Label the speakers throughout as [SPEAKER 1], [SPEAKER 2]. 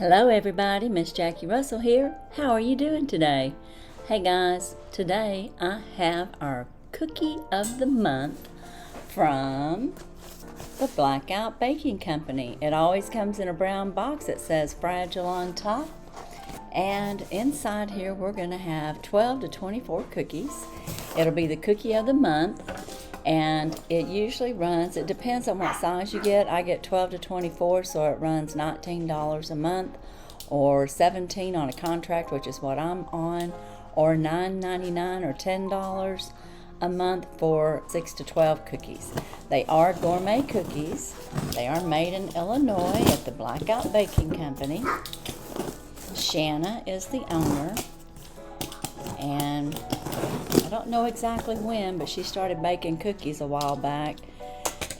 [SPEAKER 1] Hello everybody, Miss Jackie Russell here. How are you doing today? Hey guys, today I have our cookie of the month from the BlackOut Baking Company. It always comes in a brown box that says fragile on top. And inside here we're going to have 12 to 24 cookies. It'll be the cookie of the month. And it usually runs, it depends on what size you get. I get 12 to 24, so it runs $19 a month, or $17 on a contract, which is what I'm on, or $9.99 or $10 a month for 6 to 12 cookies. They are gourmet cookies. They are made in Illinois at the BlackOut Baking Company. Shanna is the owner, and I don't know exactly when, but she started baking cookies a while back,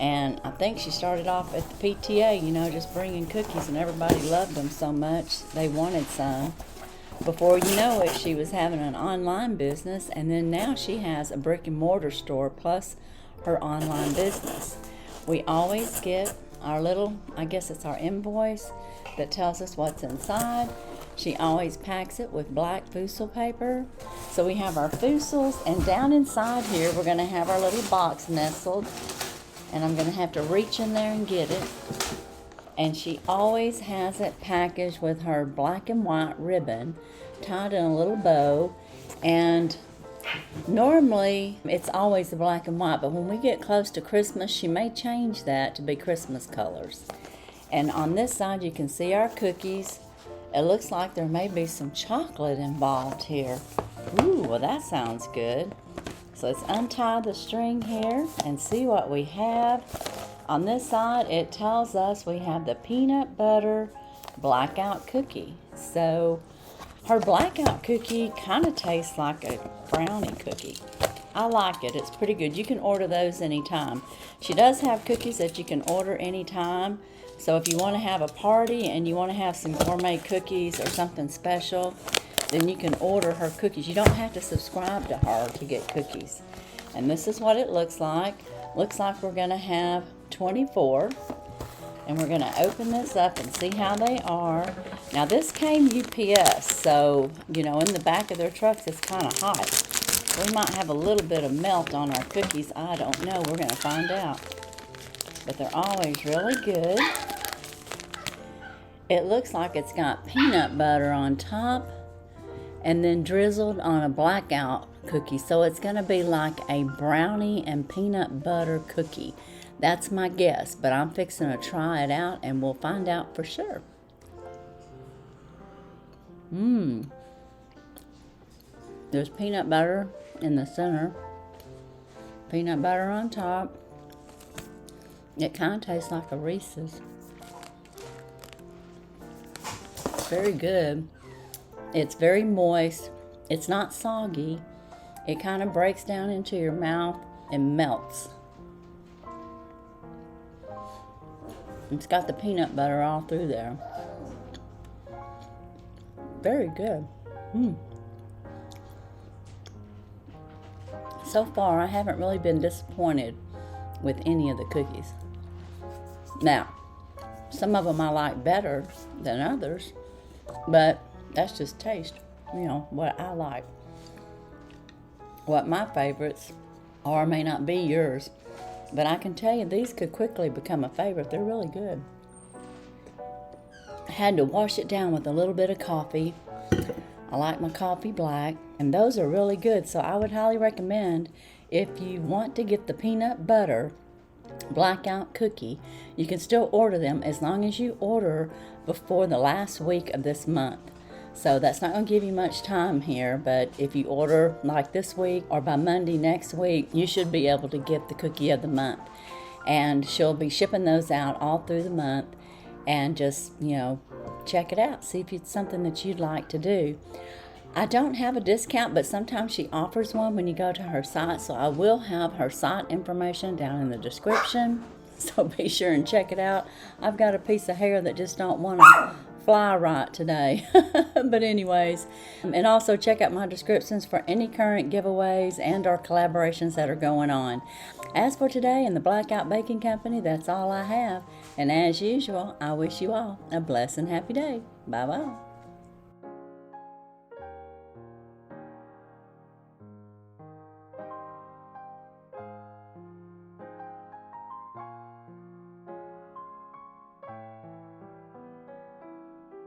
[SPEAKER 1] and I think she started off at the PTA, just bringing cookies, and everybody loved them so much they wanted some. Before you know it, she was having an online business, and then now she has a brick and mortar store plus her online business. We always get our little, I guess it's our invoice that tells us what's inside. She always packs it with black fousel paper. So we have our fousels, and down inside here we're going to have our little box nestled, and I'm going to have to reach in there and get it. And she always has it packaged with her black and white ribbon tied in a little bow. And normally it's always the black and white, but when we get close to Christmas, she may change that to be Christmas colors. And on this side you can see our cookies. It looks like there may be some chocolate involved here. Ooh, well that sounds good. So let's untie the string here and see what we have. On this side it tells us we have the peanut butter blackout cookie. So her blackout cookie kind of tastes like a brownie cookie. I like it. It's pretty good. You can order those anytime. She does have cookies that you can order anytime. So if you want to have a party and you want to have some gourmet cookies or something special, then you can order her cookies. You don't have to subscribe to her to get cookies. And this is what it looks like. Looks like we're going to have 24. And we're going to open this up and see how they are. Now this came UPS, so, in the back of their trucks it's kind of hot. We might have a little bit of melt on our cookies. I don't know. We're going to find out. But they're always really good. It looks like it's got peanut butter on top and then drizzled on a blackout cookie. So it's going to be like a brownie and peanut butter cookie. That's my guess, but I'm fixing to try it out and we'll find out for sure. There's peanut butter in the center, peanut butter on top. It kind of tastes like a Reese's. Very good. It's very moist. It's not soggy. It kind of breaks down into your mouth and melts. It's got the peanut butter all through there. Very good. So far, I haven't really been disappointed with any of the cookies. Now, some of them I like better than others, but that's just taste, what I like. What my favorites are may not be yours, but I can tell you these could quickly become a favorite. They're really good. I had to wash it down with a little bit of coffee. I like my coffee black, and those are really good, so I would highly recommend if you want to get the peanut butter blackout cookie, you can still order them as long as you order before the last week of this month. So that's not going to give you much time here, but if you order like this week or by Monday next week, you should be able to get the cookie of the month. And she'll be shipping those out all through the month, and just, check it out. See if it's something that you'd like to do. I don't have a discount, but sometimes she offers one when you go to her site, so I will have her site information down in the description, so be sure and check it out. I've got a piece of hair that just don't want to fly right today. But anyways, and also check out my descriptions for any current giveaways and or collaborations that are going on. As for today in the BlackOut Baking Company, that's all I have. And as usual, I wish you all a blessed and happy day. Bye-bye.